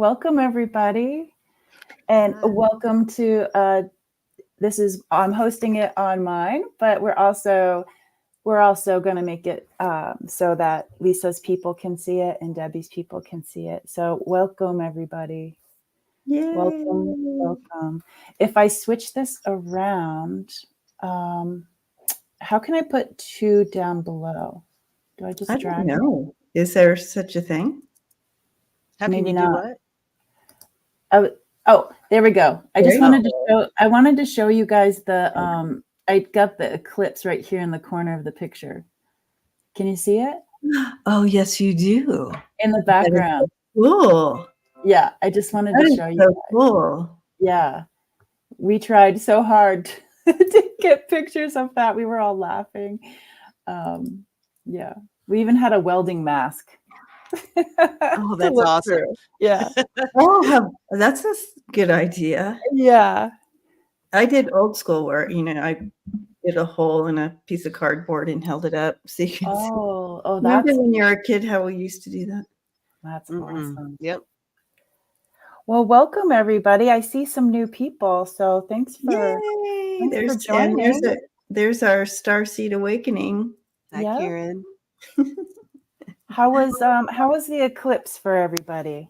Welcome everybody, and Hi. welcome to I'm hosting it on mine, but we're also going to make it so that Lisa's people can see it and Debbie's people can see it. So welcome everybody. Welcome, Yay. welcome. If I switch this around, um, how can I put two down below? Do I just I don't drag it? know. Is there such a thing? How can Maybe you do not. what? Oh, there we go. I There just you wanted to go. show. I wanted to show you guys the. I got the eclipse right here in the corner of the picture. Can you see it Oh, yes, you do. in the That is background? cool. Yeah, I just wanted That to is show you so guys. cool. Yeah, we tried so hard to get pictures of that. We were all laughing. Yeah, we even had a welding mask Oh, to that's look awesome. through. Yeah, Oh, that's a good idea. yeah. I did old school where, I did a hole in a piece of cardboard and held it up so you can see. Oh, Remember that's when you were a kid how we used to do that? awesome. Yep. Well, welcome everybody. I see some new people, so thanks for Yay! joining. There's our Starseed Awakening. Hi, Yeah. Karen. How was the eclipse for everybody?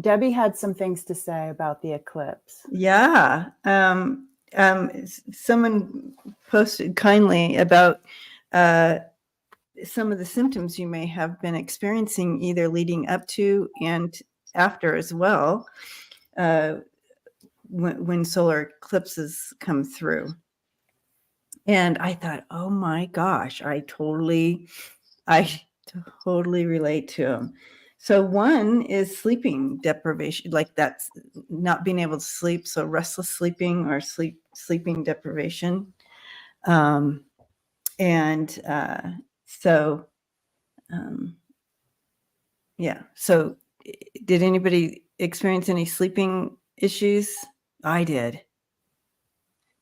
Debbie had some things to say about the eclipse. Yeah. Someone posted kindly about some of the symptoms you may have been experiencing either leading up to and after as well when solar eclipses come through. And I thought, oh my gosh, I totally relate to them. So one is sleeping deprivation, like that's not being able to sleep. So restless sleeping or sleeping deprivation. So, yeah. So did anybody experience any sleeping issues? I did.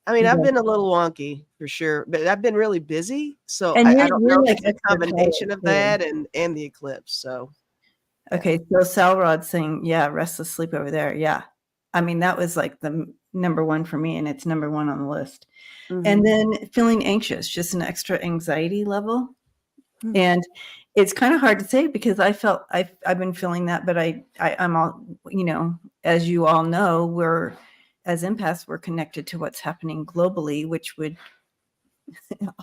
I mean, You I've guys- been a little wonky for sure, but I've been really busy. So And I don't know if like it's a combination extra of tired, that too. and the eclipse. So Okay, so Salrod's saying, yeah, restless sleep over there. Yeah. I mean, that was like the number one for me, and it's number one on the list. Mm-hmm. And then feeling anxious, just an extra anxiety level. Mm-hmm. And it's kind of hard to say because I've been feeling that, but I'm all, as you all know, we're as empaths, we're connected to what's happening globally, which would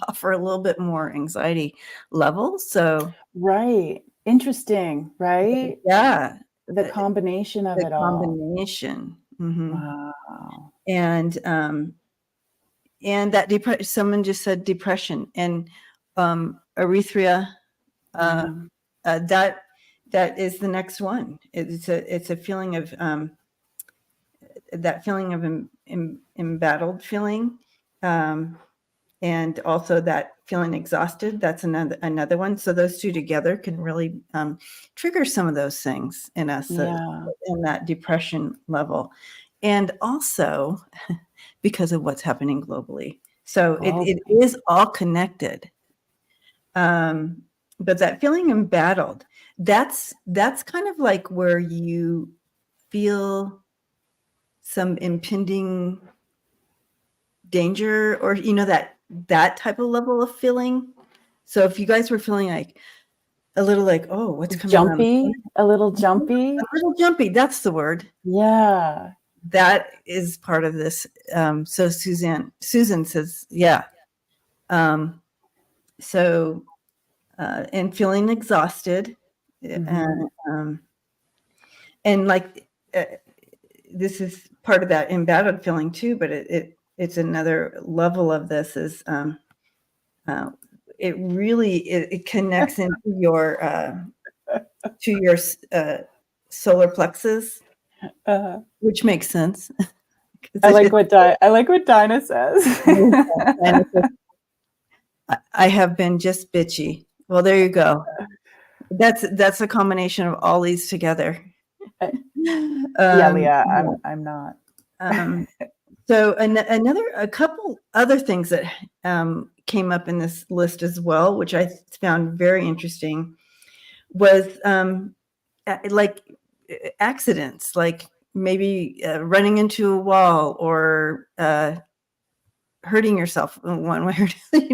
offer a little bit more anxiety level. So Right. Interesting, right? yeah, The combination of it all. Combination. Mm-hmm. Wow. And that someone just said depression and erythrea. That is the next one. It's a feeling of that feeling of embattled feeling, and also that feeling exhausted. That's another one. So those two together can really trigger some of those things in us, in that depression level, and also because of what's happening globally. So it is all connected. But that feeling embattled, that's kind of like where you feel some impending danger, or that type of level of feeling. So if you guys were feeling like a little like, oh, what's coming jumpy, a little jumpy, that's the word. Yeah, that is part of this. So Susan says, yeah. So and feeling exhausted, and like this is part of that embattled feeling too, but it's another level of this is it really connects into your solar plexus, which makes sense. I like what Dinah says. I have been just bitchy. Well, there you go. That's a combination of all these together. Yeah, Leah, I'm not. So a couple other things that came up in this list as well, which I found very interesting, was like accidents, like maybe running into a wall or hurting yourself in one way or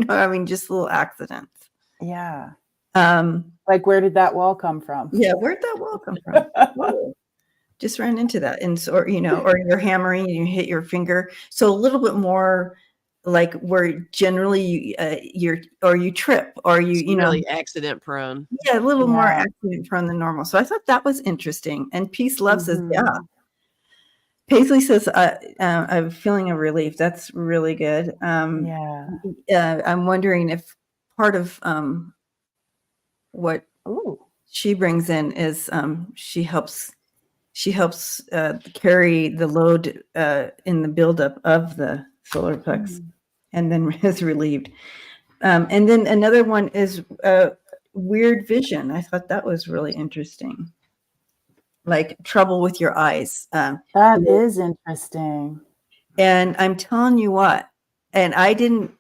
I mean, just little accidents. Yeah. Um, Like, where did that wall come from? yeah, where'd that wall come from? Whoa. Just ran into that, and so, or you're hammering and you hit your finger. So a little bit more like where generally you trip or It's really accident prone. yeah, a little more Yeah. accident prone than normal. So I thought that was interesting. And Peace Love says, yeah. Mhm. Paisley says, I'm feeling a relief. That's really good. Yeah. I'm wondering if part of what Ooh. she brings in is she helps carry the load in the buildup of the solar plex, and then is relieved. And then another one is weird vision. I thought that was really interesting. Like trouble with your eyes. That is interesting. And I'm telling you what, and I didn't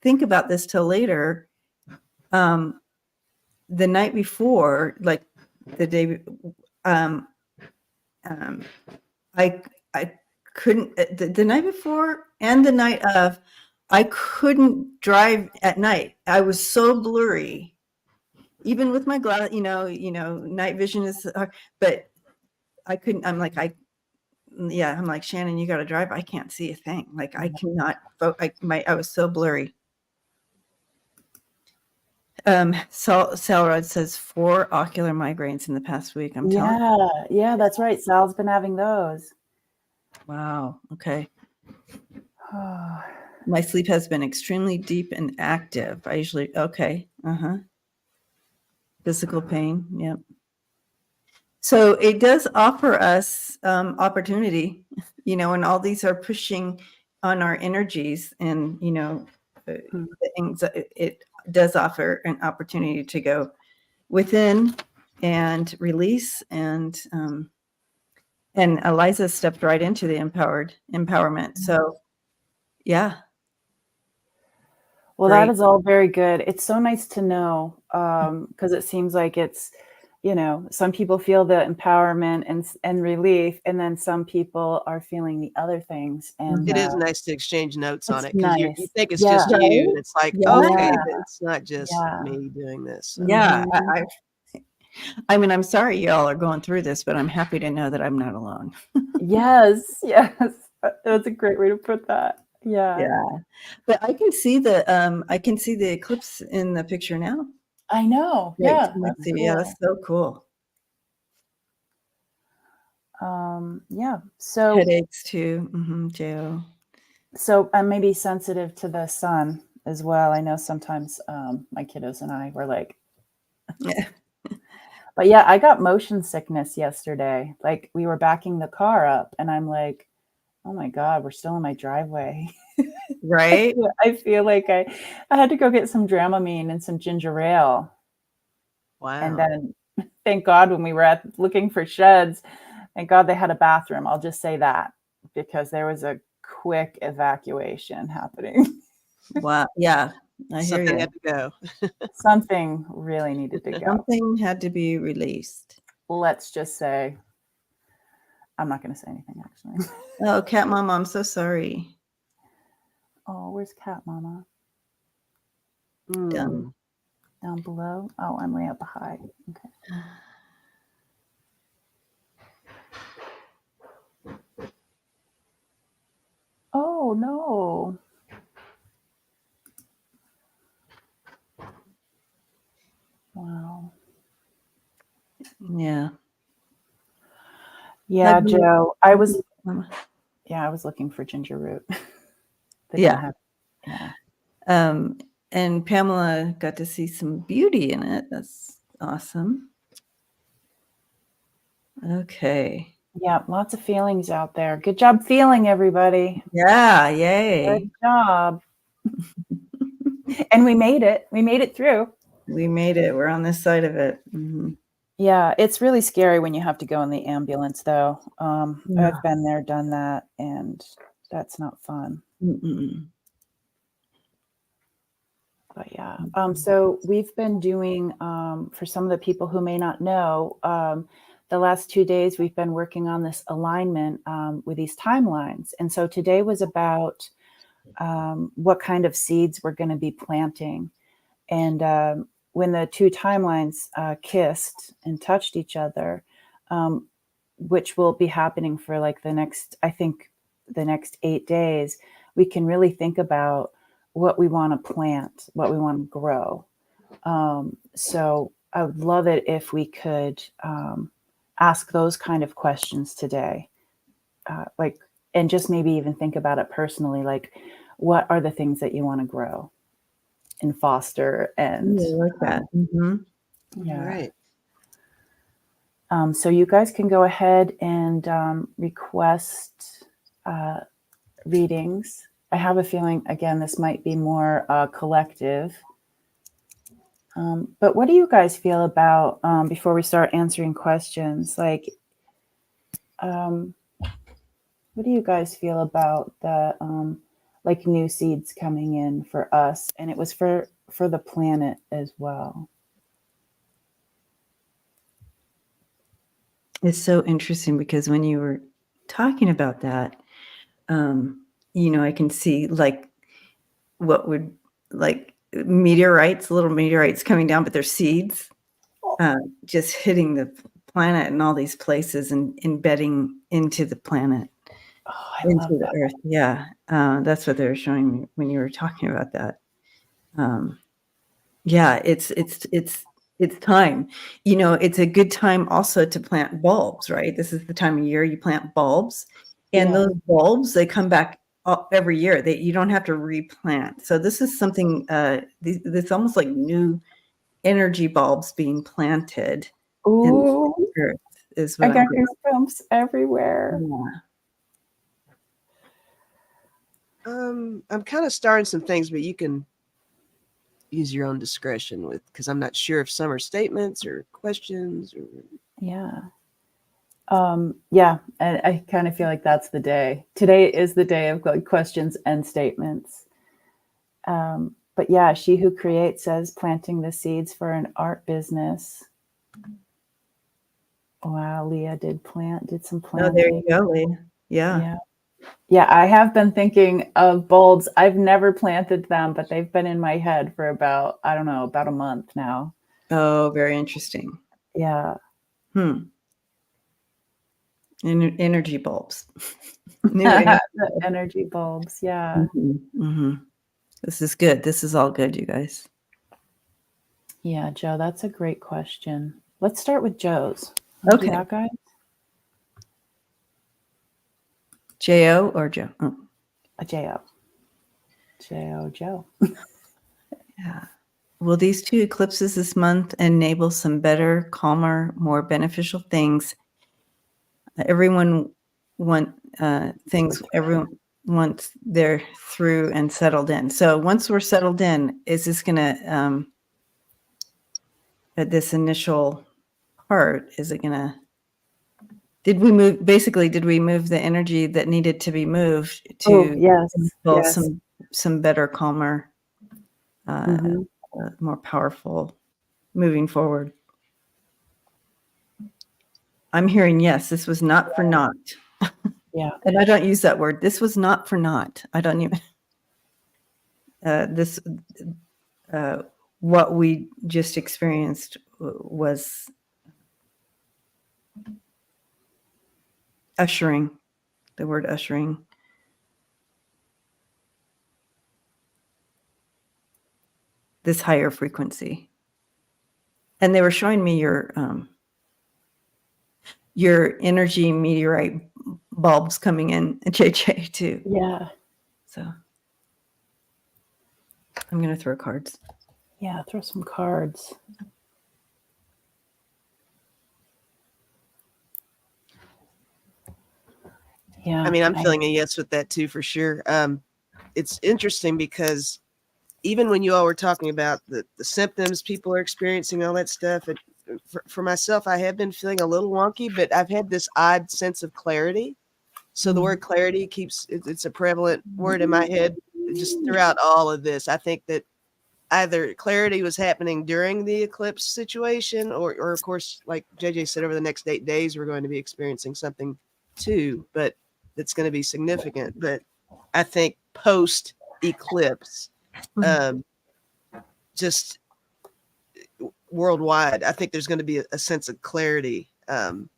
think about this till later. The night before, like the day, I couldn't the night before and the night of, I couldn't drive at night. I was so blurry, even with my glass. Night vision is hard, but I couldn't. I'm like I'm like, Shannon, you got to drive. I can't see a thing. Like I cannot. I was so blurry. Salrod says 4 ocular migraines in the past week. I'm telling you. Yeah, that's right. Sal's been having those. Wow. Okay. My sleep has been extremely deep and active. I usually, okay. Physical pain. Yep. So it does offer us opportunity, and all these are pushing on our energies, and, it does offer an opportunity to go within and release, and Eliza stepped right into the empowerment. So yeah. Well, Great. that is all very good. It's so nice to know, because it seems like it's, some people feel the empowerment and relief, and then some people are feeling the other things. And It is nice to exchange notes on it's it because you nice. think it's Yeah. just you, and it's like, Yeah. okay, Yeah. but it's not just Yeah. me doing this. So. Yeah. Mhm. I mean, I'm sorry y'all are going through this, but I'm happy to know that I'm not alone. Yes. That's a great way to put that. Yeah. Yeah. But I can see the eclipse in the picture now. I know. Right. Yeah. That's cool. Yeah, that's so cool. Yeah. So Headaches too. Jo. maybe sensitive to the sun as well. I know sometimes my kiddos and I were like, Yeah. but yeah, I got motion sickness yesterday. Like we were backing the car up and I'm like, oh my God, we're still in my driveway. Right. I feel like I had to go get some Dramamine and some ginger ale. Wow. And then thank God when we were looking for sheds, thank God they had a bathroom. I'll just say that, because there was a quick evacuation happening. Wow. Yeah. I hear Something you. had to go. Something really needed to go. Something had to be released. Let's just say, I'm not going to say anything actually. Oh, Cat Mama, I'm so sorry. Oh, where's Cat Mama? Done. Down below? Oh, I'm way up high. Okay. Oh, no. Wow. Yeah. Yeah, Hug me. Joe, I was Mama. looking for ginger root. They Yeah. don't have, yeah. And Pamela got to see some beauty in it. That's awesome. Okay. Yeah, lots of feelings out there. Good job feeling, everybody. Yeah, yay. Good job. And we made it. We made it through. We made it. We're on this side of it. Yeah, it's really scary when you have to go in the ambulance, though. Yeah. I've been there, done that, and that's not fun. But yeah, so we've been doing, for some of the people who may not know, the last 2 days we've been working on this alignment with these timelines. And so today was about what kind of seeds we're going to be planting. And when the two timelines kissed and touched each other, which will be happening for like the next 8 days, we can really think about what we want to plant, what we want to grow. So I would love it if we could ask those kind of questions today, and just maybe even think about it personally, like what are the things that you want to grow and foster, and Yeah, I like that. yeah. Right. So you guys can go ahead and request readings. I have a feeling, again, this might be more collective. But what do you guys feel about, before we start answering questions, like, what do you guys feel about the, like new seeds coming in for us? And it was for the planet as well. It's so interesting because when you were talking about that, I can see like what would like meteorites, little meteorites coming down, but they're seeds just hitting the planet in all these places and embedding into the planet, Oh, I into love the that. earth. Yeah, that's what they were showing me when you were talking about that. Yeah, it's time. It's a good time also to plant bulbs, right? This is the time of year you plant bulbs, and Yeah. those bulbs, they come back every year. You don't have to replant. So this is something, this almost like new energy bulbs being planted in Ooh, the earth is I what I'm got getting. goosebumps everywhere. Yeah. I'm kind of starting some things, but you can use your own discretion because I'm not sure if some are statements or questions or. Yeah. Yeah. And I kind of feel like that's the day. Today is the day of like questions and statements. But yeah, she who creates says planting the seeds for an art business. Wow, Leah did some Oh, there planting. you go, Leah. Yeah. Yeah. Yeah, I have been thinking of bulbs. I've never planted them, but they've been in my head for about, I don't know, about a month now. Oh, very interesting. Yeah. Energy bulbs. New energy. The energy bulbs. Yeah. This is good. This is all good, you guys. Yeah, Joe, that's a great question. Let's start with Joe's. Wanna do that, guys? J-O or Joe? Oh. A J-O. J-O, Joe. Yeah. Will these 2 eclipses this month enable some better, calmer, more beneficial things? Everyone wants they're through and settled in. So once we're settled in, is this going to, at this initial part, is it going to, did we move the energy that needed to be moved to yes. some better, calmer, more powerful moving forward? I'm hearing yes. This was not for naught. Yeah. And I don't use that word. This was not for naught. I don't even. What we just experienced was ushering. The word ushering. This higher frequency. And they were showing me your energy meteorite bulbs coming in, JJ, too. Yeah. So I'm going to throw cards. Yeah, throw some cards. Yeah. I mean, I'm feeling a yes with that too, for sure. It's interesting because even when you all were talking about the symptoms people are experiencing, all that stuff, for myself, I have been feeling a little wonky, but I've had this odd sense of clarity. So the word clarity it's a prevalent word in my head just throughout all of this. I think that either clarity was happening during the eclipse situation, or of course, like JJ said, over the next 8 days, we're going to be experiencing something too, but it's going to be significant. But I think post eclipse, um, just worldwide, I think there's going to be a sense of clarity. And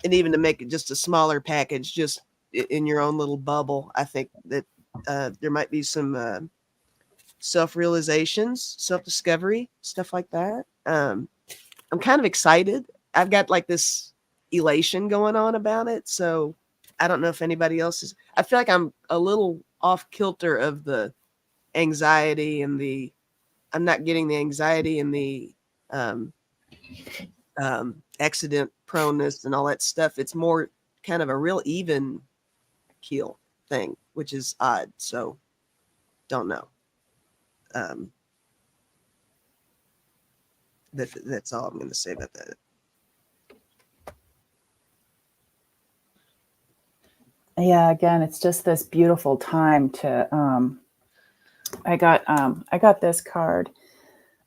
even to make it just a smaller package, just in your own little bubble, I think that there might be some self-realizations, self-discovery, stuff like that. I'm kind of excited. I've got like this elation going on about it. So I don't know if anybody else is. I feel like I'm a little off kilter of the anxiety and I'm not getting the anxiety and the um, accident proneness and all that stuff. It's more kind of a real even keel thing, which is odd. So don't know. That's all I'm going to say about that. Yeah, again, it's just this beautiful time to I got this card.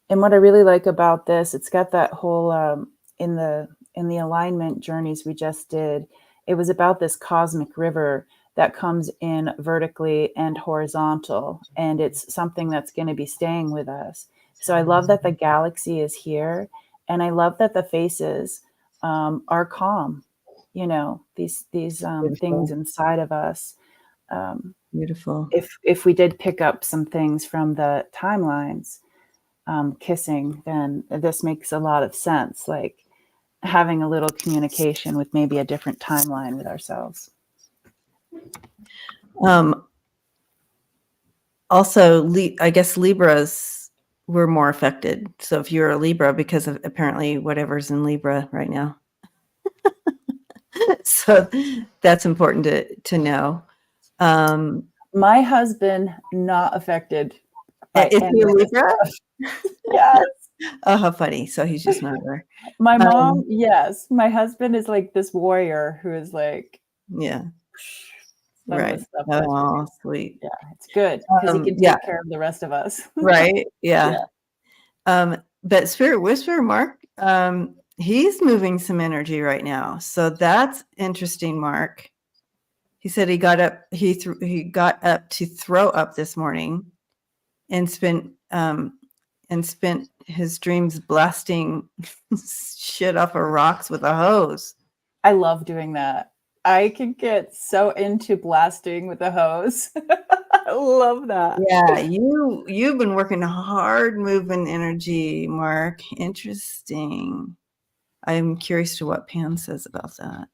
And what I really like about this, it's got that whole in the alignment journeys we just did, it was about this cosmic river that comes in vertically and horizontal, and it's something that's going to be staying with us. So I love that the galaxy is here, and I love that the faces are calm. You know, these things inside of us. Beautiful. If we did pick up some things from the timelines, kissing, then this makes a lot of sense. Like having a little communication with maybe a different timeline with ourselves. Also, I guess Libras were more affected. So if you're a Libra, because of apparently whatever's in Libra right now. So that's important to know. My husband not affected by Is any he a of this Libra? stuff. Yes. Oh, how funny. So he's just not there. My mom, yes. My husband is like this warrior who is like, Yeah. some of Right. the stuff Oh, sweet. yeah, it's good because he can take Yeah. care of the rest of us. Right. Yeah. But Spirit Whisperer, Mark, he's moving some energy right now. So that's interesting, Mark. He said he got up, he got up to throw up this morning and spent his dreams blasting shit off of rocks with a hose. I love doing that. I can get so into blasting with a hose. I love that. Yeah, you've been working hard moving energy, Mark. Interesting. I'm curious to what Pam says about that.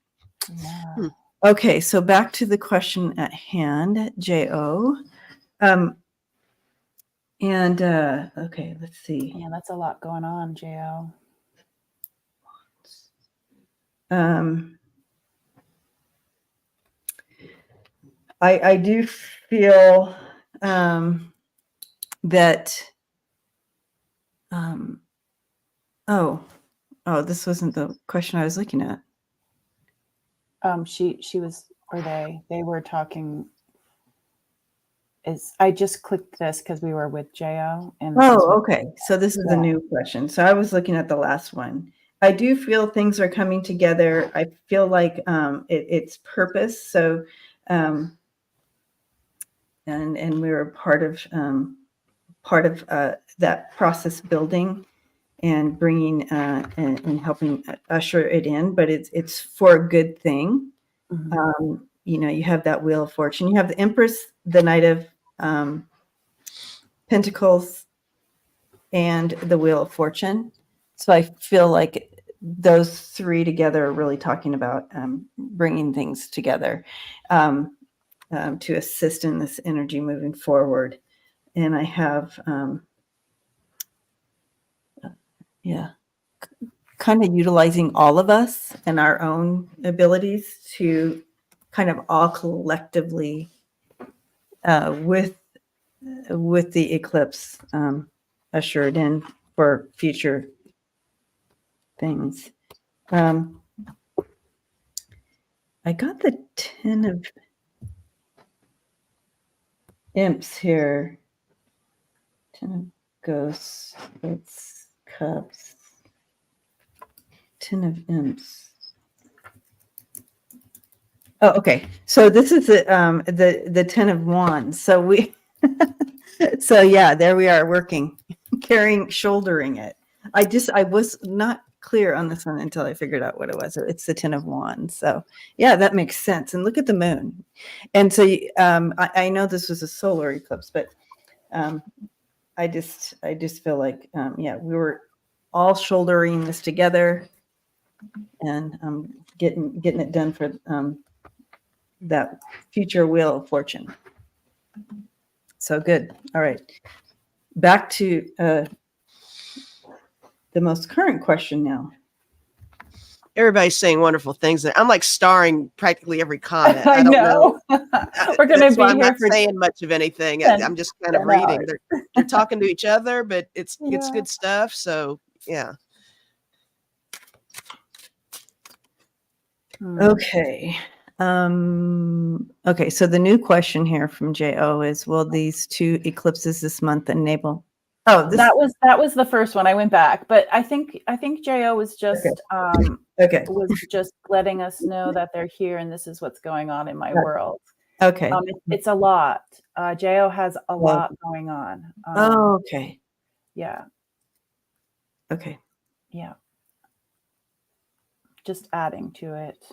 Yeah. Okay, so back to the question at hand, Jo. Okay, let's see. Yeah, that's a lot going on, Jo. I do feel that this wasn't the question I was looking at. She was, or they were talking. I just clicked this because we were with Jo. And okay. So this is a new question. So I was looking at the last one. I do feel things are coming together. I feel like it's purpose. So, and we were part of that process building and bringing and helping usher it in. But it's for a good thing. mm-hmm. You have that Wheel of Fortune. You have the Empress, the Knight of Pentacles, and the Wheel of Fortune. So I feel like those three together are really talking about bringing things together to assist in this energy moving forward. And I have, kind of utilizing all of us and our own abilities to kind of all collectively with the eclipse ushered in for future things. I got the 10 of Imps here. 10 of Ghosts, it's cups, 10 of imps. Oh, okay. So this is the 10 of wands. So we, so yeah, there we are working, carrying, shouldering it. I was not clear on this one until I figured out what it was. It's the 10 of wands. So yeah, that makes sense. And look at the moon. And so I know this was a solar eclipse, but I just feel like yeah, we were all shouldering this together and getting it done for that future wheel of fortune. So good. All right. Back to the most current question now. Everybody's saying wonderful things. I'm like starring practically every comment. I I don't know. We're going to That's why be I'm here not for saying much of anything. 10 I'm just kind of 10 reading. hours. They're talking to each other, but it's Yeah. good stuff. So yeah. Okay. Okay. So the new question here from Jo is: will these 2 eclipses this month enable? Oh, this That was the first one. I went back, but I think Jo was just okay. was just letting us know that they're here and this is what's going on in my world. Okay. It's a lot. Jo has a lot going on. Oh, okay. Yeah. Okay. Yeah. Just adding to it.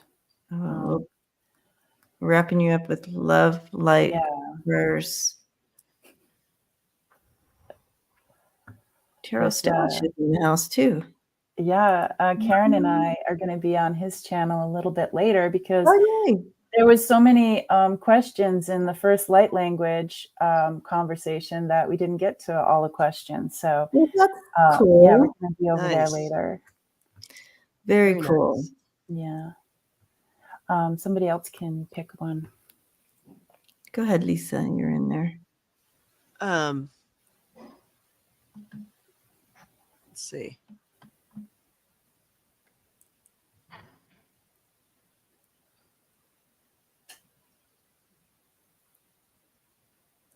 Wrapping you up with love, light, Yeah. prayers. Tarot But, Stash is in the house too. Yeah. Karen and I are going to be on his channel a little bit later because Oh, yay. there was so many questions in the first light language conversation that we didn't get to all the questions. So Well, that's yeah, we're cool. going to be over there Nice. later. Very cool. Nice. Yeah. Somebody else can pick one. Go ahead, Lisa. You're in there. Let's see.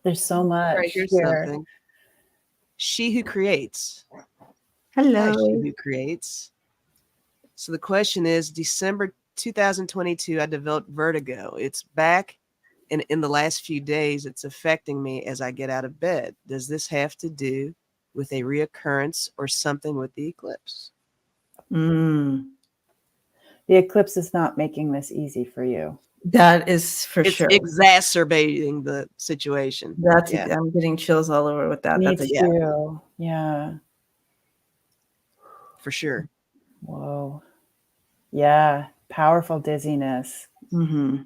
There's so much Right, here's here. something. She who creates. Hello. Hi, she who creates. So the question is, December 2022, I developed vertigo. It's back, and in the last few days, it's affecting me as I get out of bed. Does this have to do with a reoccurrence or something with the eclipse? Mm, The eclipse is not making this easy for you. that is for It's sure. exacerbating the situation. That's Yeah. I'm getting chills all over with that. Me That's a yeah. too. Yeah. For sure. Whoa. Yeah. Powerful dizziness. Mm-hmm.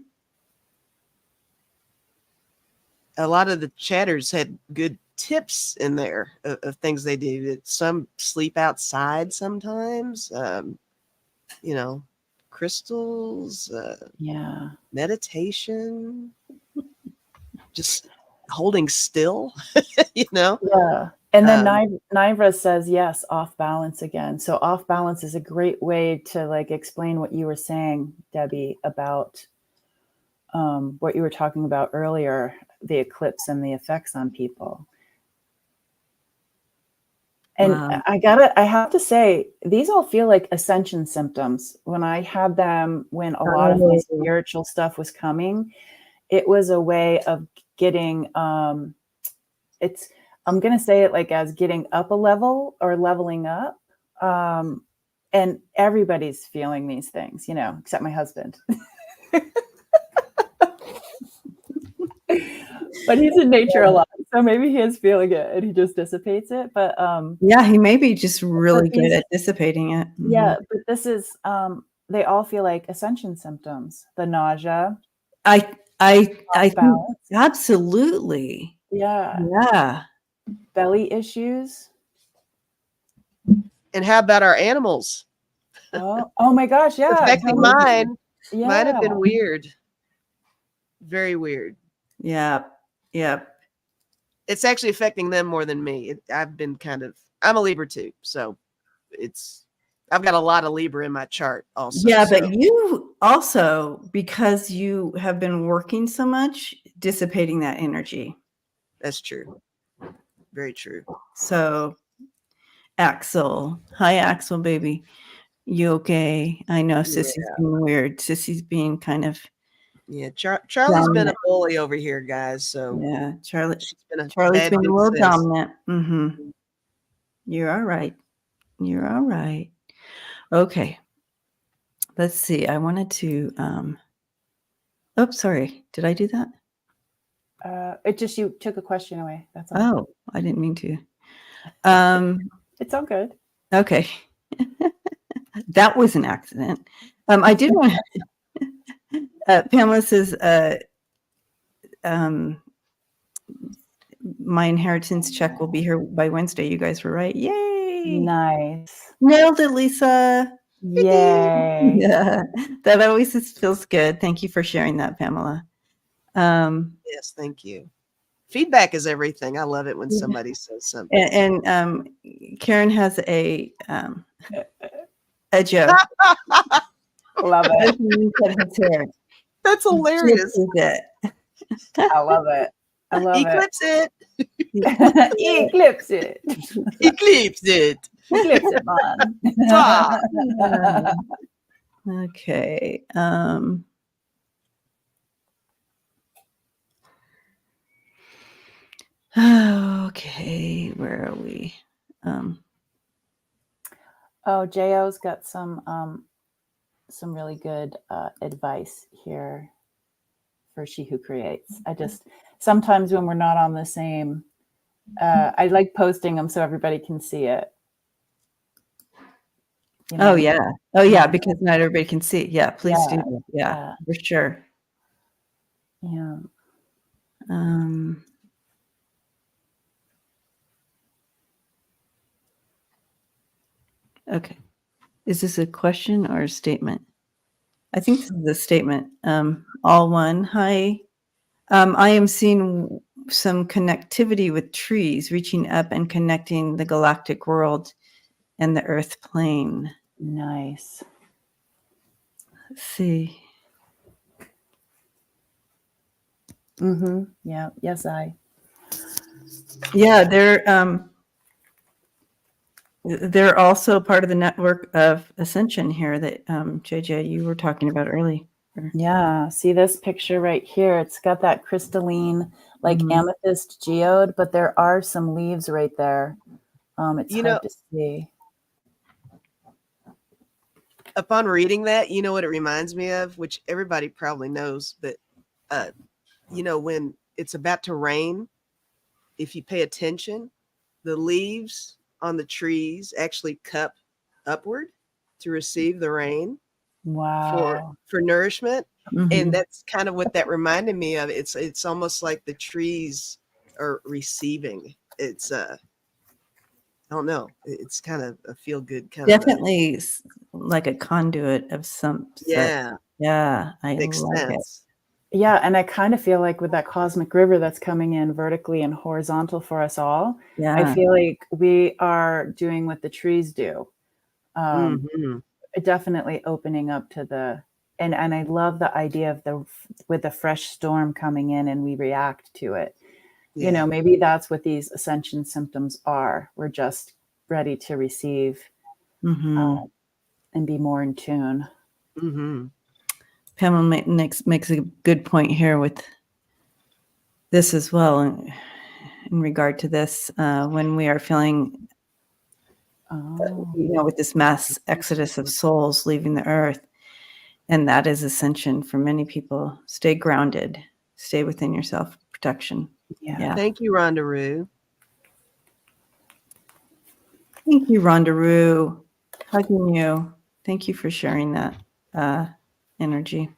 A lot of the chatters had good tips in there of things they do. Some sleep outside sometimes, you know, crystals, Yeah. meditation, just holding still, you know? Yeah. And then Nivra says, yes, off balance again. So off balance is a great way to like explain what you were saying, Debbie, about what you were talking about earlier, the eclipse and the effects on people. And Wow. I have to say, these all feel like ascension symptoms. When I had them, when a lot of my spiritual stuff was coming, it was a way of getting, I'm going to say it like as getting up a level or leveling up. And everybody's feeling these things, you know, except my husband. But he's in nature a lot, so maybe he is feeling it and he just dissipates it. But yeah, he may be just really good at dissipating it. Mm-hmm. Yeah, but this is they all feel like ascension symptoms. The nausea. I think balance. Absolutely. Yeah. Yeah. Belly issues. And how about our animals? Oh my gosh, yeah. Affecting mine. Yeah. Mine have been weird. Very weird. Yeah. Yeah. It's actually affecting them more than me. I'm a Libra too. So I've got a lot of Libra in my chart also. Yeah, so. But you also, because you have been working so much, dissipating that energy. That's true. Very true. So, Axel. Hi, Axel, baby. You okay? I know Sissy's being weird. Sissy's being kind of Yeah, Charlie's been a bully over here, guys. So yeah, she's been a Charlie's bad been a big little sis. dominant. Mm-hmm. You're all right. You're all right. Okay. Let's see. I wanted to. Oh, sorry. Did I do that? It just you took a question away. That's all. Oh, I didn't mean to. It's all good. Okay. That was an accident. I did want Pamela says, my inheritance check will be here by Wednesday. You guys were right. Yay. Nice. Nailed it, Lisa. Yay. Yeah, that always feels good. Thank you for sharing that, Pamela. Yes, thank you. Feedback is everything. I love it when somebody says something. And Karen has a joke. Love it. That's hilarious. I love it. I love Eclipse it. Eclipse it. Eclipse it. Eclipse it, man. Okay. Okay, where are we? Oh, Jo.'s got some really good advice here for She Who Creates. I just sometimes when we're not on the same, I like posting them so everybody can see it. You know? Oh yeah, because not everybody can see. Yeah, please do that. Yeah, for sure. Yeah. Okay. Is this a question or a statement? I think this is a statement. All one. Hi. I am seeing some connectivity with trees reaching up and connecting the galactic world and the earth plane. Nice. Let's see. Mm-hmm. Yeah. Yes, Yeah, they're also part of the network of ascension here that JJ you were talking about earlier. Yeah. See this picture right here? It's got that crystalline, like amethyst geode, but there are some leaves right there. It's hard to see. Upon reading that, you know what it reminds me of, which everybody probably knows, but when it's about to rain, if you pay attention, the leaves on the trees actually cup upward to receive the rain. Wow. For nourishment. And that's kind of what that reminded me of. It's almost like the trees are receiving. It's I don't know. It's kind of a feel good kind definitely of like a conduit of some yeah. Yeah, I makes like sense. Yeah, and I kind of feel like with that cosmic river that's coming in vertically and horizontal for us all, I feel like we are doing what the trees do. Definitely opening up to the and I love the idea of with the fresh storm coming in and we react to it. Yeah. Maybe that's what these ascension symptoms are. We're just ready to receive and be more in tune. Pamela makes a good point here with this as well in regard to this when we are feeling with this mass exodus of souls leaving the earth, and that is ascension for many people. Stay grounded, stay within your self-protection. Yeah. Thank you, Rhonda Rue. Thank you, Rhonda Rue. Hugging you. Thank you for sharing that energy.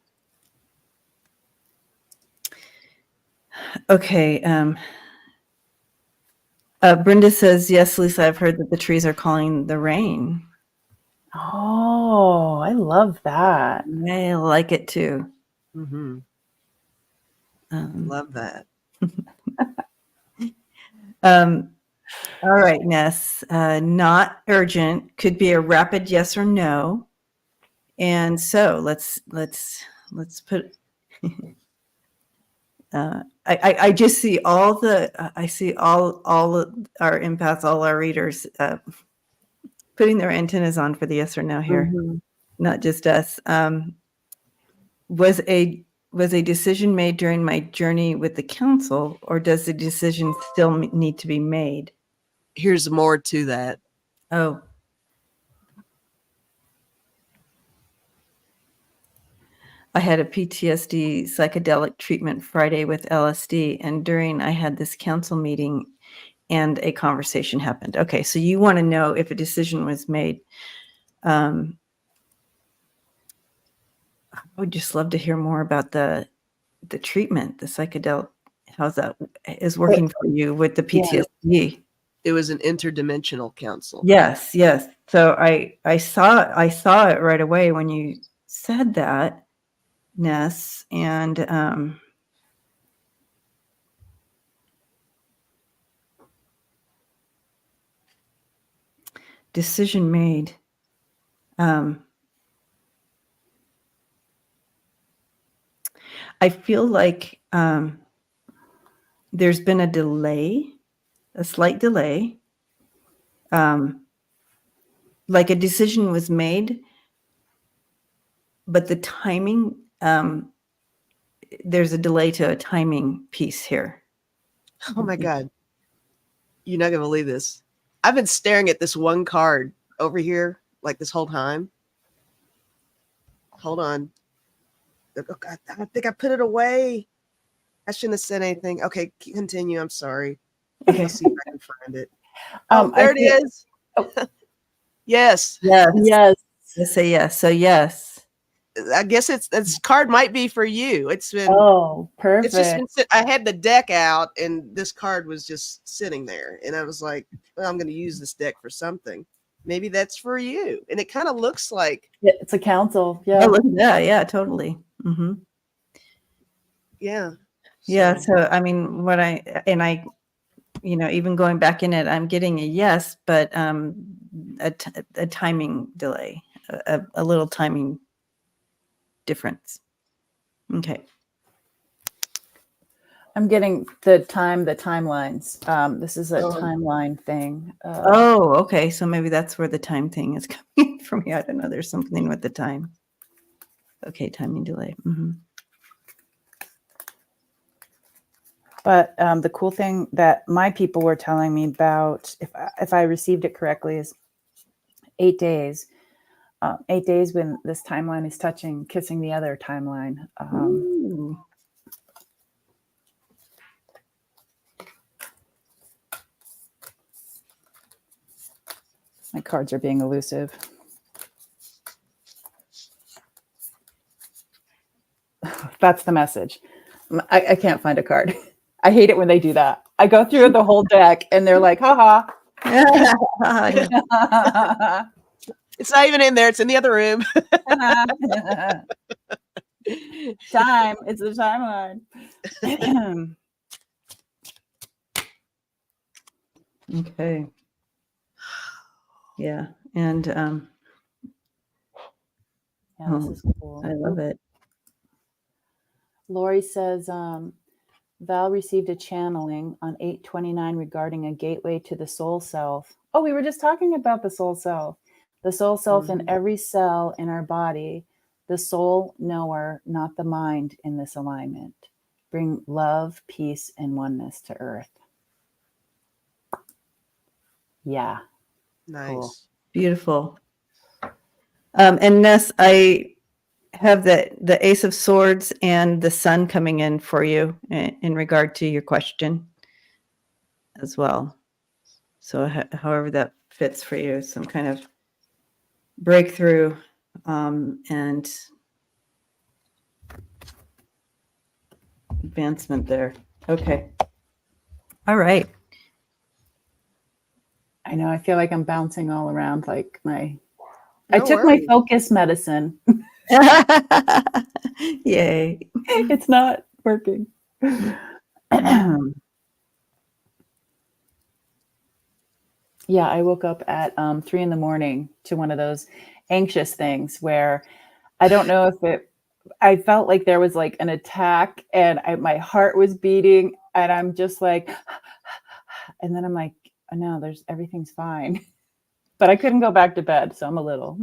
Okay. Brenda says, yes, Lisa, I've heard that the trees are calling the rain. Oh, I love that. I like it too. Love that. All right, Ness. Not urgent. Could be a rapid yes or no. And so let's put I just see I see all of our empaths, all our readers putting their antennas on for the yes or no here, Mhm. not just us. Was a decision made during my journey with the council, or does the decision still need to be made? Here's more to that. Oh. I had a PTSD psychedelic treatment Friday with LSD, and I had this council meeting and a conversation happened. Okay, so you want to know if a decision was made. I would just love to hear more about the treatment, the psychedelic, how's that is working for you with the Yeah. PTSD. It was an interdimensional council. Yes. So I saw it right away when you said that, Ness, and decision made. I feel like there's been a delay, a slight delay. Like a decision was made, but the timing, there's a delay to a timing piece here. Oh my God. You're not going to believe this. I've been staring at this one card over here like this whole time. Hold on. Oh, God, I think I put it away. I shouldn't have said anything. Okay, continue. I'm sorry. Okay. I'll see if I can find it. Oh, there it is. Oh. Yes. Yes. Let's say yes. So yes. I guess this card might be for you. It's been perfect. It's just been I had the deck out and this card was just sitting there. And I was like, well, I'm going to use this deck for something. Maybe that's for you. And it kind of looks like it's a council. Yeah. Oh, look at that. Yeah, totally. Mm-hmm. Yeah. Yeah. So, I mean, even going back in it, I'm getting a yes, but a timing delay, a little timing difference. Okay. I'm getting the timelines. This is a timeline thing. Okay. So maybe that's where the time thing is coming from. I don't know. There's something with the time. Okay. Timing delay. Mm-hmm. But the cool thing that my people were telling me about, if I received it correctly, is 8 days. 8 days when this timeline is kissing the other timeline. My cards are being elusive. That's the message. I can't find a card. I hate it when they do that. I go through the whole deck and they're like, haha. It's not even in there. It's in the other room. Time. It's the timeline. Okay. Yeah. And yeah, this is cool. I love it. Lori says, Val received a channeling on 8/29 regarding a gateway to the soul self. Oh, we were just talking about the soul self. The soul self in every cell in our body, the soul knower, not the mind in this alignment. Bring love, peace, and oneness to earth. Yeah. Nice. Cool. Beautiful. And Ness, I have the Ace of Swords and the Sun coming in for you in regard to your question as well. So however that fits for you, some kind of breakthrough and advancement there. Okay. All right. I know. I feel like I'm bouncing all around like I took worries. my focus medicine. Yay. It's not working. Yeah, I woke up at 3 a.m. to one of those anxious things where I don't know if I felt like there was like an attack, and my heart was beating, and I'm just like, and then I'm like, oh, no, everything's fine. But I couldn't go back to bed, so I'm a little.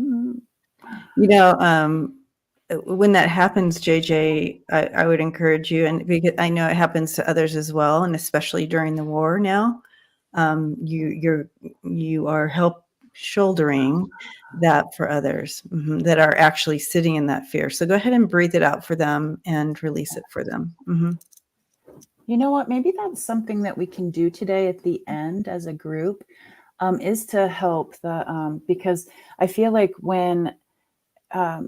When that happens, JJ, I would encourage you, and because I know it happens to others as well, and especially during the war now, you are shouldering that for others that are actually sitting in that fear. So go ahead and breathe it out for them and release it for them. You know what? Maybe that's something that we can do today at the end as a group, is to help because I feel like when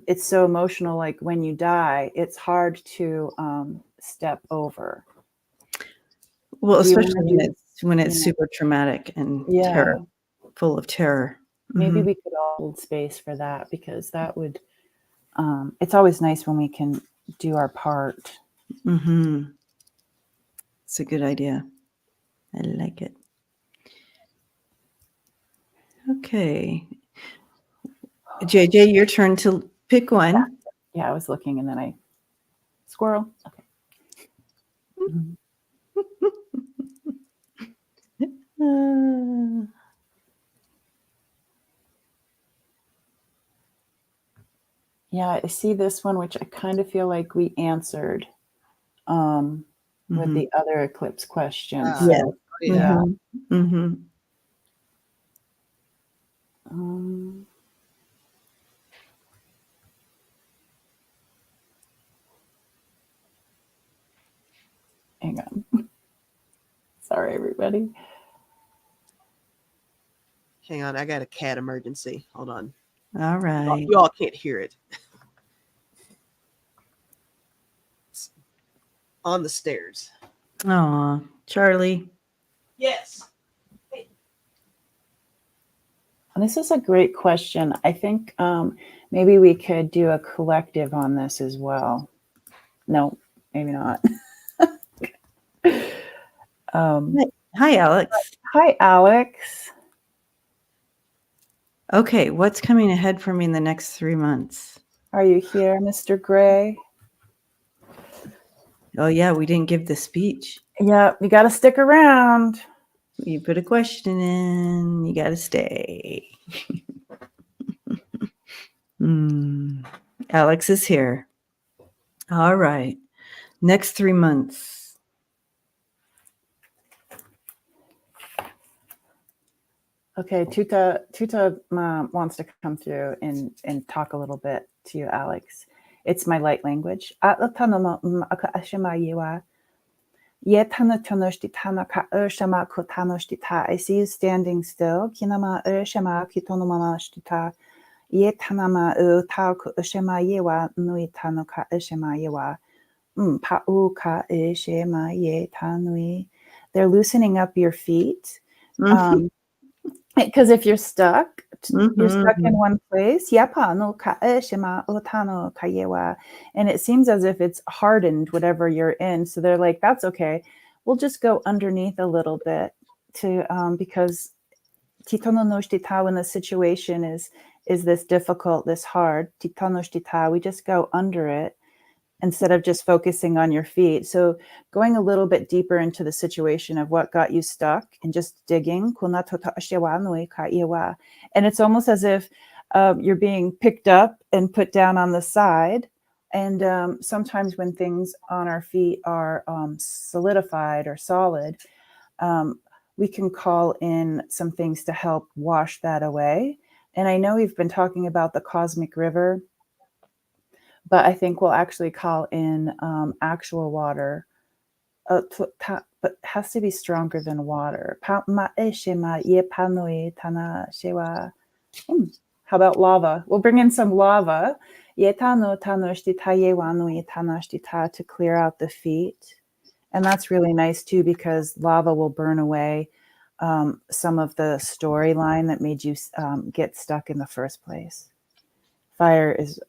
it's so emotional, like when you die, it's hard to step over. Well, Do you especially wanna when it's yeah. super traumatic and Yeah. full of terror. Maybe we could all hold space for that, because that would, it's always nice when we can do our part. It's a good idea. I like it. Okay. JJ, your turn to pick one. Yeah, I was looking and then squirrel. Okay. Yeah, I see this one, which I kind of feel like we answered with the other eclipse question. Yeah. Yeah. Mm-hmm. Hang on. Sorry, everybody. Hang on, I got a cat emergency. Hold on. All right. You all can't hear it. It's on the stairs. Aw, Charlie. Yes. And this is a great question. I think maybe we could do a collective on this as well. No, maybe not. Hi, Alex. Hi, Alex. Okay, what's coming ahead for me in the next 3 months? Are you here, Mr. Gray? Oh, yeah, we didn't give the speech. Yeah, you got to stick around. You put a question in, you got to stay. Alex is here. All right. Next 3 months. Okay, Tuta wants to come through and talk a little bit to you, Alex. It's my light language. I see you standing still. Kinama urshama kitonoma shtita. Ye tanama u tau ushema yewa nui tano ka ushema yewa. Pa u ka ushema ye tanui. They're loosening up your feet. Because if you're stuck in one place. And it seems as if it's hardened, whatever you're in. So they're like, that's okay. We'll just go underneath a little bit because titono no shitita, when the situation is this difficult, this hard, titono shitita, we just go under it instead of just focusing on your feet. So going a little bit deeper into the situation of what got you stuck and just digging. And it's almost as if you're being picked up and put down on the side. And sometimes when things on our feet are solidified or solid, we can call in some things to help wash that away. And I know we've been talking about the cosmic river, but I think we'll actually call in actual water, but it has to be stronger than water. How about lava? We'll bring in some lava to clear out the feet. And that's really nice too, because lava will burn away some of the storyline that made you get stuck in the first place. Fire is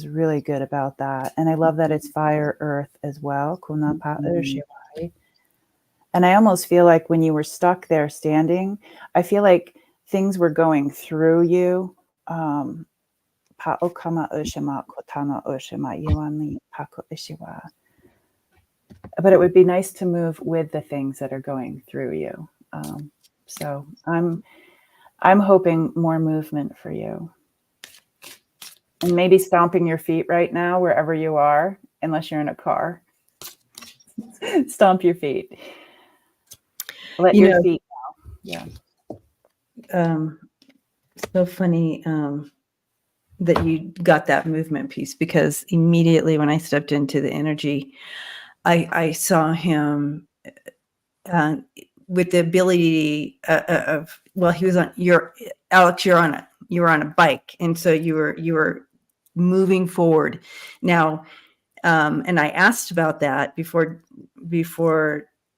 really good about that. And I love that it's fire, earth as well. And I almost feel like when you were stuck there standing, I feel like things were going through you Pa okama oshima kotano oshima iwani pako ishiwa. But it would be nice to move with the things that are going through you. So I'm hoping more movement for you. And maybe stomping your feet right now, wherever you are, unless you're in a car. Stomp your feet. Let your feet go. Yeah. So funny that you got that movement piece, because immediately when I stepped into the energy, I saw him with the ability of, well, he was on Alex, you were on a bike, and so you were moving forward now. And I asked about that before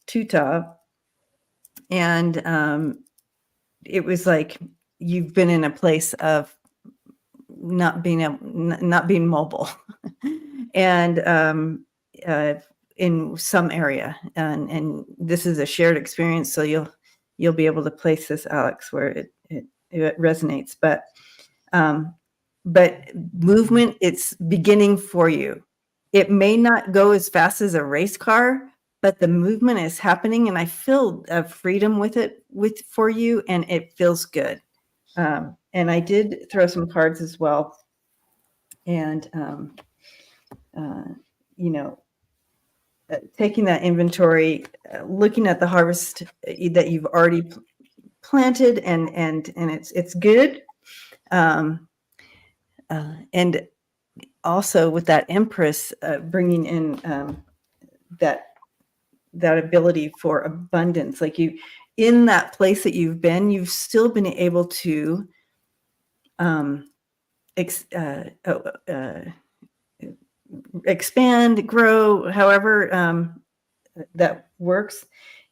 Tuta, and it was like you've been in a place of not being mobile, and in some area, and this is a shared experience, so you'll be able to place this, Alex, where it resonates. But movement, it's beginning for you. It may not go as fast as a race car, but the movement is happening, and I feel a freedom for you, and it feels good. And I did throw some cards as well, and taking that inventory, looking at the harvest that you've already planted, and it's good. And also with that Empress bringing in that ability for abundance, like you, in that place that you've still been able to expand, grow, however that works,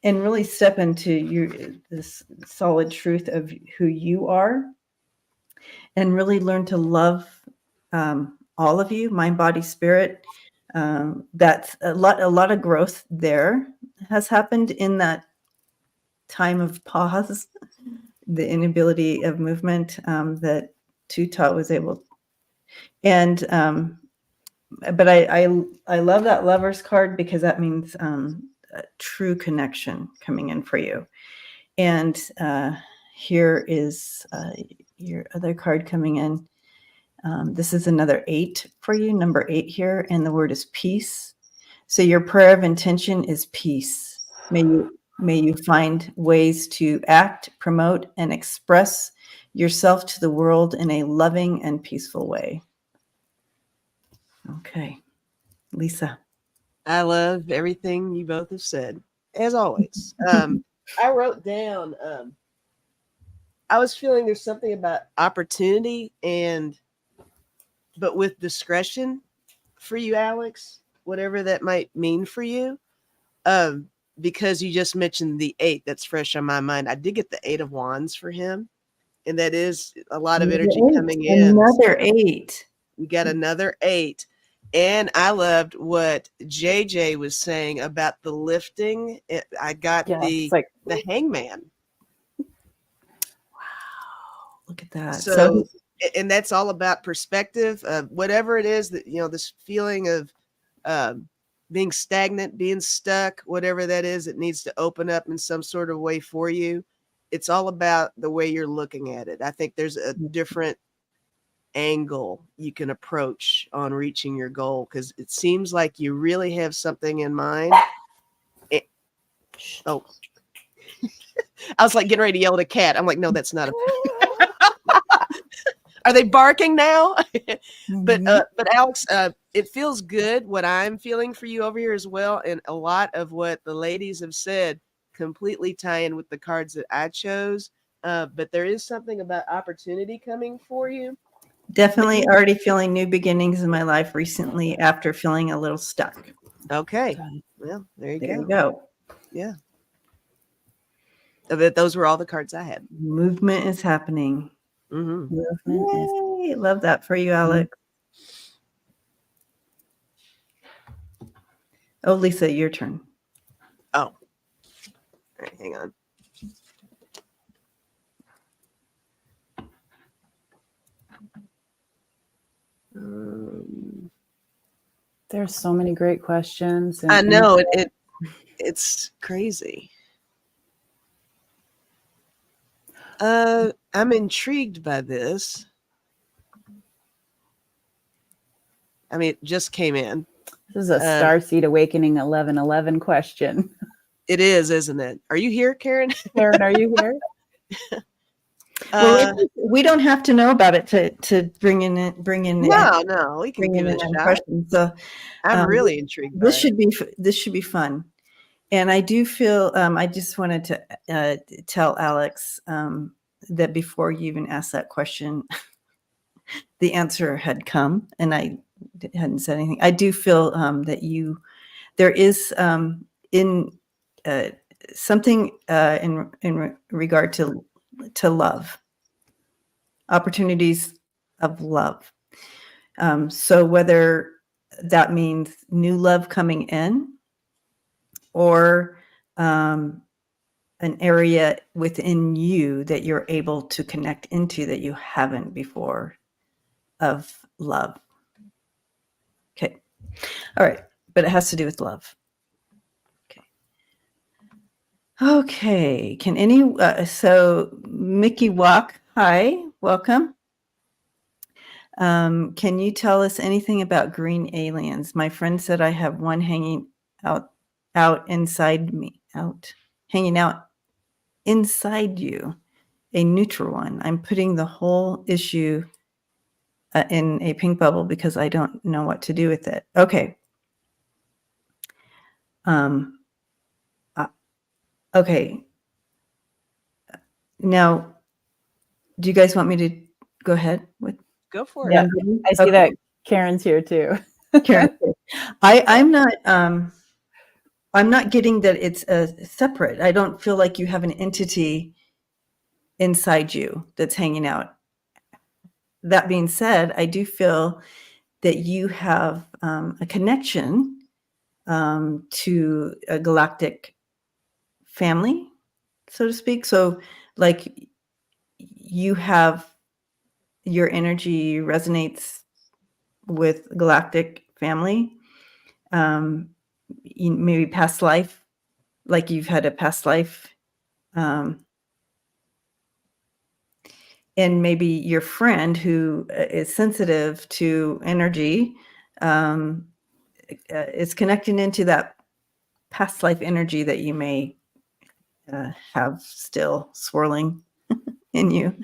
and really step into this solid truth of who you are, and really learn to love all of you, mind, body, spirit. That's a lot of growth there has happened in that time of pause, the inability of movement that Tuta was able. And but I love that Lover's card, because that means a true connection coming in for you. And here is your other card coming in. This is another 8 for you, number 8 here, and the word is peace. So your prayer of intention is peace. May you find ways to act, promote, and express yourself to the world in a loving and peaceful way. Okay, Lisa. I love everything you both have said, as always. I wrote down, I was feeling there's something about opportunity, but with discretion for you, Alex, whatever that might mean for you. Because you just mentioned the 8, that's fresh on my mind. I did get the 8 of Wands for him, and that is a lot of energy coming in. Another 8. We got another 8. And I loved what JJ was saying about the lifting. I got the Hangman. Wow, look at that. So, and that's all about perspective. Whatever it is that, this feeling of being stagnant, being stuck, whatever that is, it needs to open up in some sort of way for you. It's all about the way you're looking at it. I think there's a different angle you can approach on reaching your goal, because it seems like you really have something in mind. Oh, I was like getting ready to yell at a cat. I'm like, no, that's not a. Are they barking now? But Alex, it feels good what I'm feeling for you over here as well, and a lot of what the ladies have said completely tie in with the cards that I chose. But there is something about opportunity coming for you. Definitely already feeling new beginnings in my life recently after feeling a little stuck. Okay. Well, there you go. Yeah. Those were all the cards I had. Movement is happening. Mm-hmm. Yay, love that for you, Alex. Oh, Lisa, your turn. Oh. All right, hang on. There's so many great questions. I know it's crazy. I'm intrigued by this. I mean, it just came in. This is a Starseed Awakening 1111 question. It is, isn't it? Are you here, Karen? Karen, are you here? Well, we don't have to know about it to bring in No, we can give it a shot. Questions. So I'm really intrigued. This should be fun, and I do feel I just wanted to tell Alex that before you even asked that question, the answer had come, and I hadn't said anything. I do feel that there is in something in regard to love, opportunities of love. So whether that means new love coming in, or an area within you that you're able to connect into that you haven't before, of love. Okay. All right. But it has to do with love. Okay. Can so Mickey Walk, hi, welcome. Can you tell us anything about green aliens? My friend said I have one hanging out inside me, hanging out inside you, a neutral one. I'm putting the whole issue in a pink bubble because I don't know what to do with it. Okay. Okay. Now, do you guys want me to go ahead with? Go for Yeah, it. I see that Karen's here too. Karen, I'm not getting that it's separate. I don't feel like you have an entity inside you that's hanging out. That being said, I do feel that you have a connection to a galactic family, so to speak. So like your energy resonates with galactic family. Maybe past life, like you've had a past life. And maybe your friend who is sensitive to energy is connecting into that past life energy that you may have still swirling in you,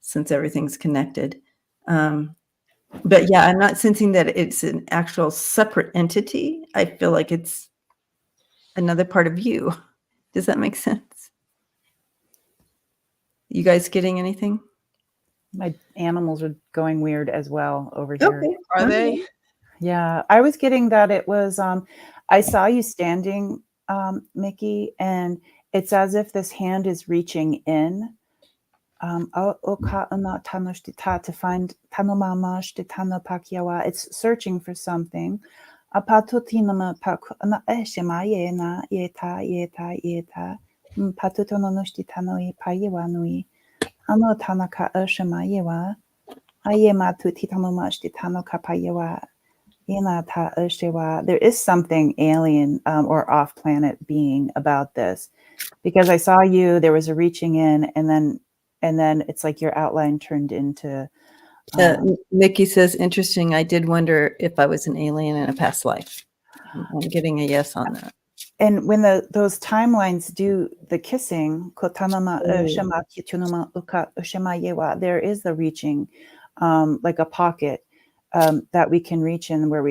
since everything's connected. But yeah, I'm not sensing that it's an actual separate entity. I feel like it's another part of you. Does that make sense? You guys getting anything? My animals are going weird as well over here. Okay. Are they? Yeah, I was getting that it was, I saw you standing, Mickey, and it's as if this hand is reaching in. It's searching for something. There is something alien or off planet being about this, because I saw you, there was a reaching in, and then it's like your outline turned into Mickey says, interesting. I did wonder if I was an alien in a past life. I'm getting a yes on that. And when those timelines do the kissing, there is the reaching, like a pocket that we can reach in, where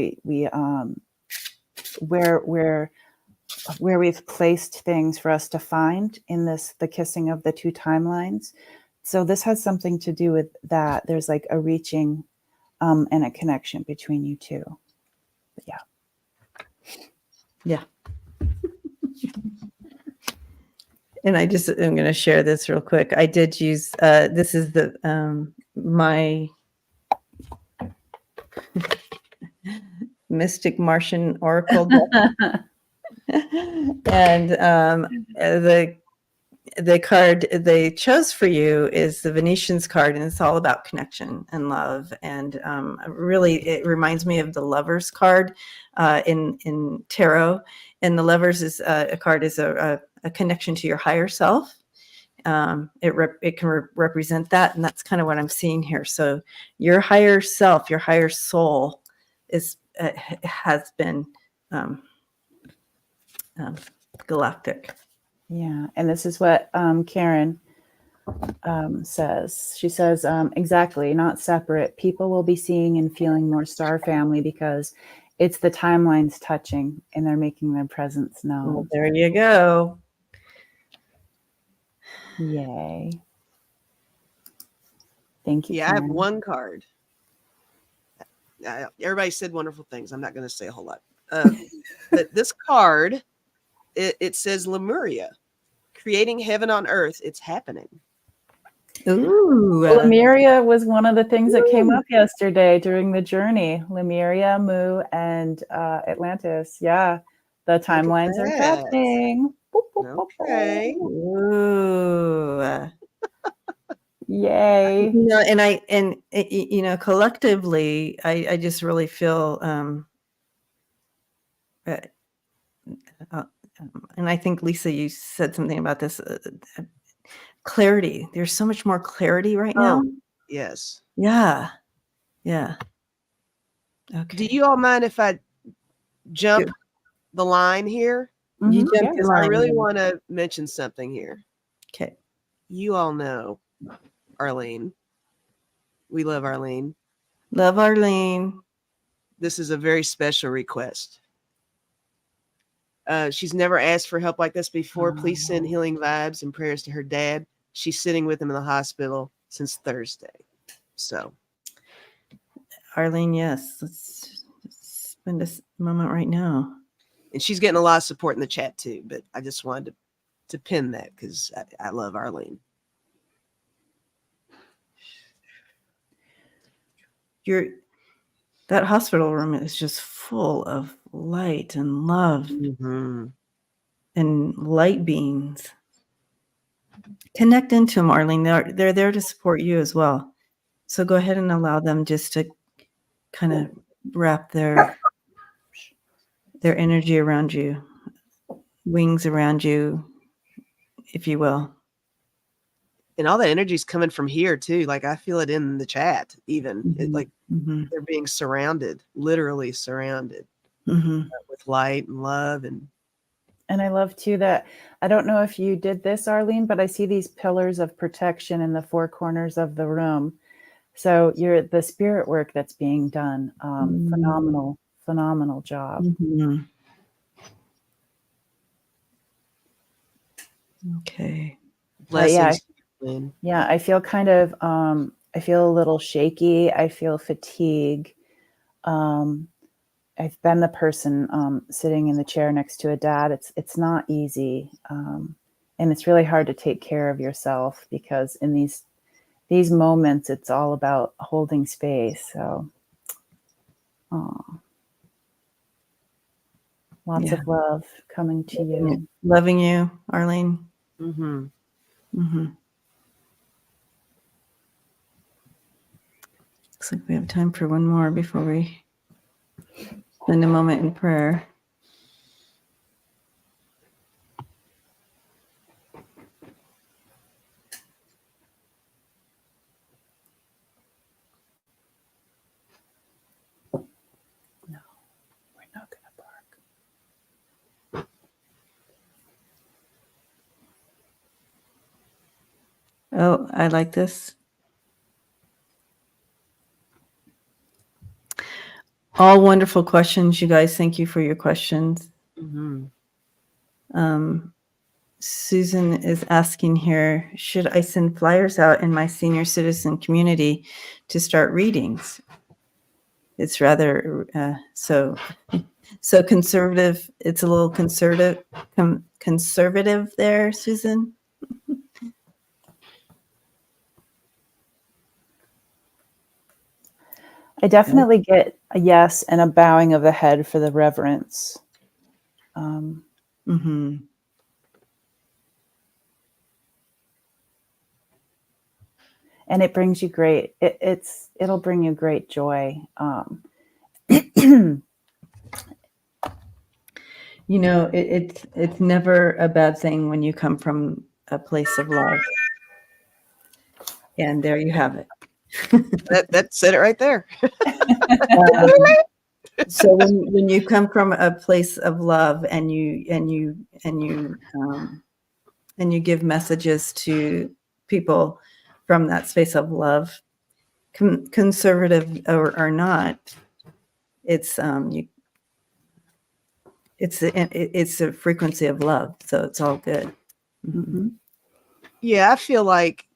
we've placed things for us to find in the kissing of the two timelines. So this has something to do with that. There's like a reaching and a connection between you two. But yeah. Yeah. And I'm going to share this real quick. I did use, this is my Mystic Martian Oracle deck. And the card they chose for you is the Venetian's card, and it's all about connection and love. And really, it reminds me of the Lover's card in tarot. And the Lover's is a card is a connection to your higher self. It can represent that, and that's kind of what I'm seeing here. So your higher self, your higher soul, has been galactic. Yeah, and this is what Karen says. She says, exactly, not separate. People will be seeing and feeling more star family because it's the timelines touching and they're making their presence known. Well, there you go. Yay. Thank you, Yeah, I have Karen. one card. Everybody said wonderful things. I'm not going to say a whole lot. But this card, it says Lemuria, creating heaven on earth. It's happening. Ooh. Lemuria was one of the things that came up yesterday during the journey. Lemuria, Mu, and Atlantis. Yeah, the timelines are that. touching. Boop, boop, boop, Okay. boop. Ooh. Yay. Collectively, I just really feel, and I think Lisa, you said something about this, clarity. There's so much more clarity right now. Yes. Yeah. Yeah. Okay. Do you all mind if I jump the line here? You Mhm, jumped yes. the line. I really want to mention something here. Okay. You all know Arlene. We love Arlene. Love Arlene. This is a very special request. She's never asked for help like this before. Please send healing vibes and prayers to her dad. She's sitting with him in the hospital since Thursday. So, Arlene, yes. Let's spend a moment right now. and she's getting a lot of support in the chat too, but I just wanted to pin that because I love Arlene. That hospital room is just full of light and love and light beings. Connect into them, Arlene. They're there to support you as well. So go ahead and allow them just to kind of wrap their energy around you, wings around you, if you will. And all the energy is coming from here too. Like I feel it in the chat, even they're being surrounded, literally surrounded with light and love. And I love too that, I don't know if you did this, Arlene, but I see these pillars of protection in the four corners of the room. So the spirit work that's being done, phenomenal job. Okay. Blessings. Yeah, I feel kind of, I feel a little shaky. I feel fatigue. I've been the person sitting in the chair next to a dad. It's not easy. And it's really hard to take care of yourself because in these moments, it's all about holding space. So lots of love coming to you. Loving you, Arlene. Looks like we have time for one more before we spend a moment in prayer. No, we're not going to bark. Oh, I like this. All wonderful questions, you guys. Thank you for your questions. Susan is asking here, should I send flyers out in my senior citizen community to start readings? It's rather so conservative. It's a little conservative there, Susan. I definitely get a yes and a bowing of the head for the reverence. and it brings you it'll bring you great joy. You know, it's never a bad thing when you come from a place of love. And there you have it. That said it right there. So when you come from a place of love and you give messages to people from that space of love, conservative or not, it's it's a frequency of love, so it's all good. Mm-hmm. Yeah, I feel like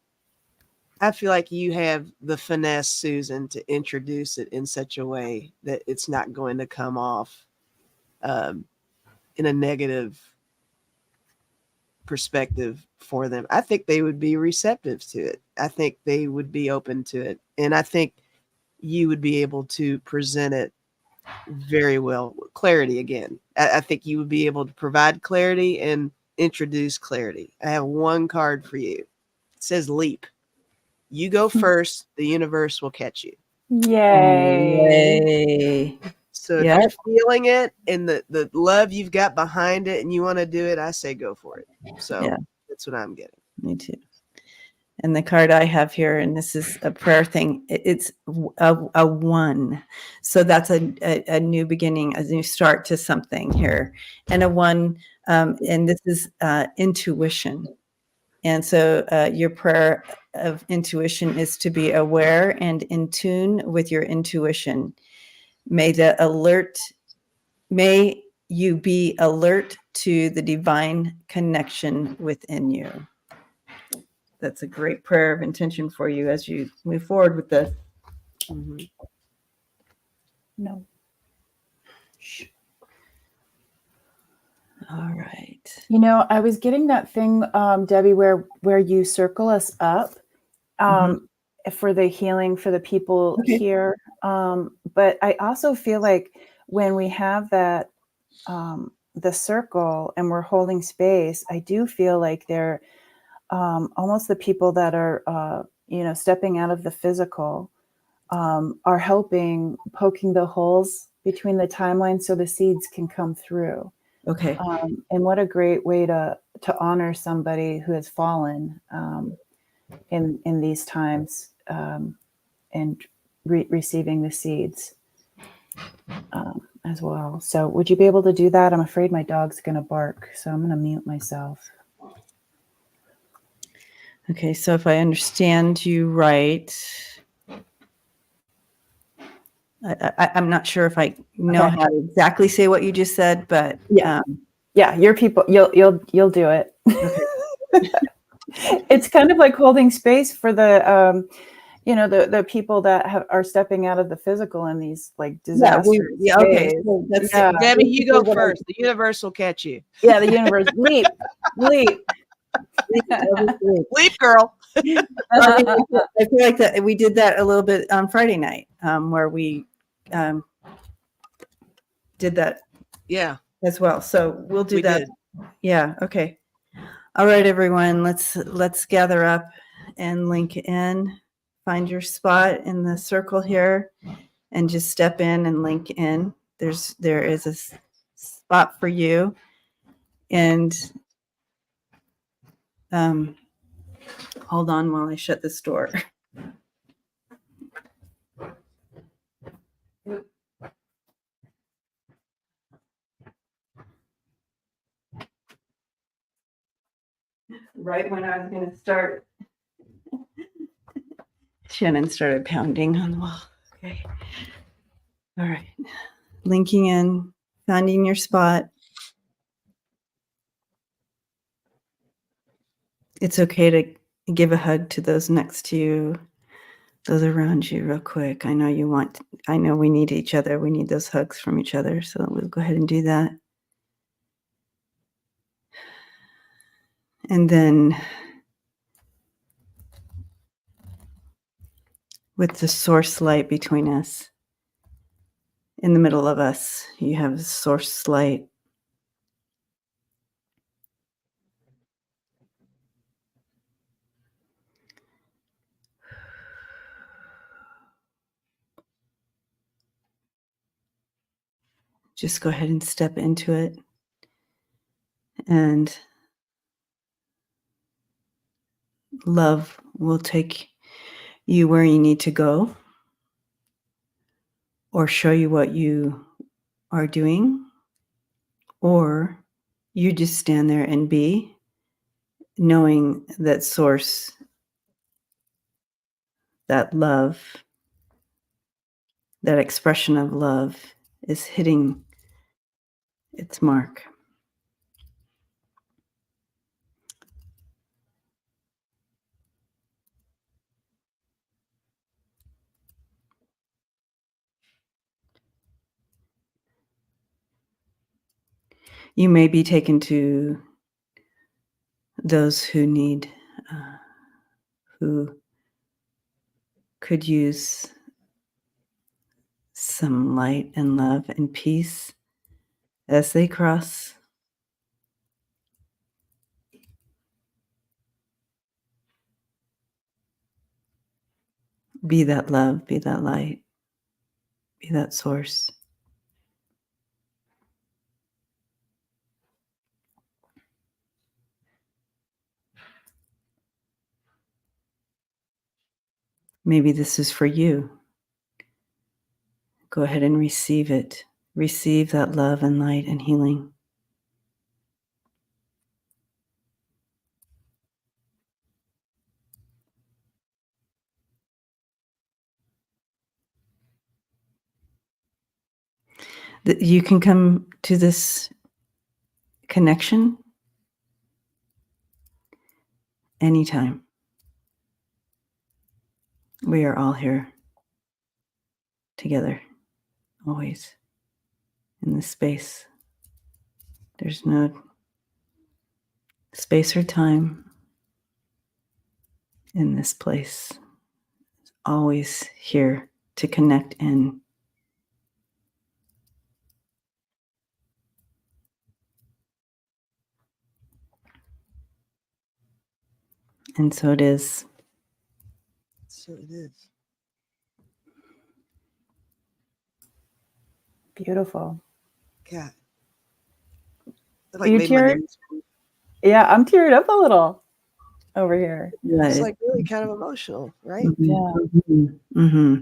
you have the finesse, Susan, to introduce it in such a way that it's not going to come off in a negative perspective for them. I think they would be receptive to it. I think they would be open to it. And I think you would be able to present it very well. Clarity again. I think you would be able to provide clarity and introduce clarity. I have one card for you. It says leap. You go first, the universe will catch you. Yay. So if you're feeling it and the love you've got behind it and you want to do it, I say go for it. So that's what I'm getting. Me too. And the card I have here, and this is a prayer thing, it's a one. So that's a new beginning, a new start to something here. And a one, and this is intuition. And so your prayer of intuition is to be aware and in tune with your intuition. May you be alert to the divine connection within you. That's a great prayer of intention for you as you move forward with this. Mm-hmm. No. All right. You know, I was getting that thing, Debbie, where you circle us up for the healing for the people here. But I also feel like when we have that, the circle and we're holding space, I do feel like they're almost the people that are, stepping out of the physical are helping poking the holes between the timelines so the seeds can come through. Okay. And what a great way to honor somebody who has fallen in these times and receiving the seeds as well. So would you be able to do that? I'm afraid my dog's going to bark, so I'm going to mute myself. Okay, so if I understand you right, I'm not sure if I know how to exactly say what you just said, but yeah, your people, you'll do it. Okay. It's kind of like holding space for the the people that are stepping out of the physical in these like disasters. Okay. So Debbie, you go first. The universe will catch you. Yeah, the universe. Leap. Leap, girl. I feel like that we did that a little bit on Friday night, where we did that. Yeah, as well. So we'll do that. Yeah. Okay. All right, everyone. Let's gather up and link in. Find your spot in the circle here, and just step in and link in. There is a spot for you, and hold on while I shut this door. Right when I was going to start, Shannon started pounding on the wall. Okay. All right. Linking in, finding your spot. It's okay to give a hug to those next to you, those around you real quick. I know we need each other. We need those hugs from each other. So we'll go ahead and do that. And then with the source light between us, in the middle of us, you have the source light. just go ahead and step into it. And love will take you where you need to go, or show you what you are doing, or you just stand there and be, knowing that source, that love, that expression of love is hitting its mark. You may be taken to those who need, who could use some light and love and peace as they cross. Be that love, be that light, be that source. Maybe this is for you. Go ahead and receive it. Receive that love and light and healing. You can come to this connection anytime. We are all here together, always, in this space. There's no space or time in this place. It's always here to connect in. And so it is. So it is. Beautiful. God. That You made my teared? nose- Yeah, I'm teared up a little over here. Yeah, It's like really kind of emotional, right? Yeah. Mm-hmm.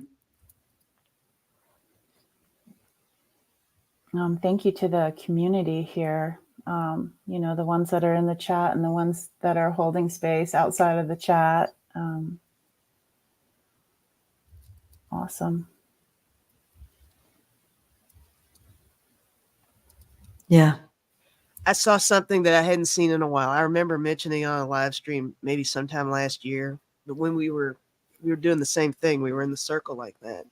Thank you to the community here. The ones that are in the chat and the ones that are holding space outside of the chat. Awesome. Yeah. I saw something that I hadn't seen in a while. I remember mentioning on a live stream maybe sometime last year, but when we were doing the same thing. We were in the circle like that.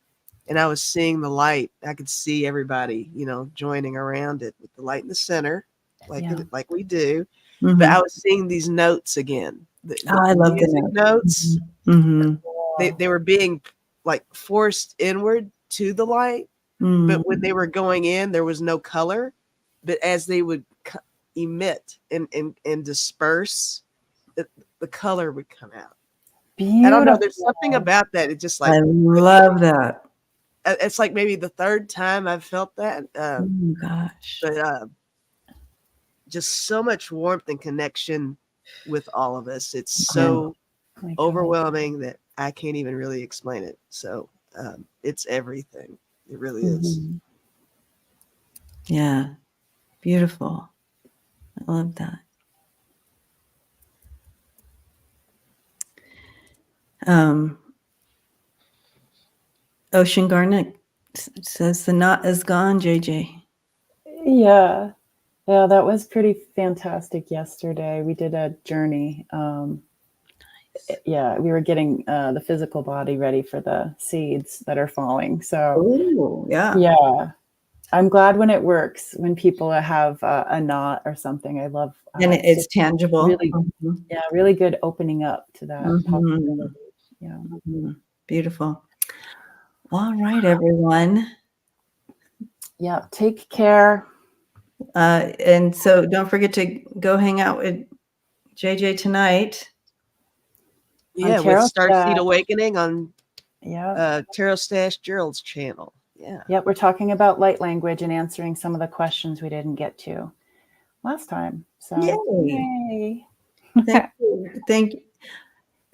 And I was seeing the light. I could see everybody, joining around it with the light in the center, like we do. Mm-hmm. But I was seeing these notes again. I love the music notes. Mm-hmm. They were being like forced inward to the light, but when they were going in, there was no color. But as they would emit and disperse, the color would come out. Beautiful. I don't know. There's something about that. It just like I love that. it's like maybe the third time I've felt that. Oh gosh. But just so much warmth and connection with all of us. It's so overwhelming that I can't even really explain it. So it's everything. It really is. Yeah. Beautiful. I love that. Ocean Garnet says the knot is gone, JJ. Yeah. Yeah, that was pretty fantastic yesterday. We did a journey. Yeah, we were getting the physical body ready for the seeds that are falling. So, yeah. I'm glad when it works, when people have a knot or something. I love and it's tangible. Really, really good opening up to that possibility. Yeah. Beautiful. All right, everyone. Yeah, take care. And so don't forget to go hang out with JJ tonight. Yeah, with Starseed Awakening on Tarot Stash Gerald's channel. Yeah. Yep, we're talking about light language and answering some of the questions we didn't get to last time. So, Yay. yay. Thank you.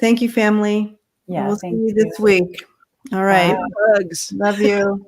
Thank you, family. Yeah, We'll see thank you this you. week. All right. Bye. Hugs. Love you.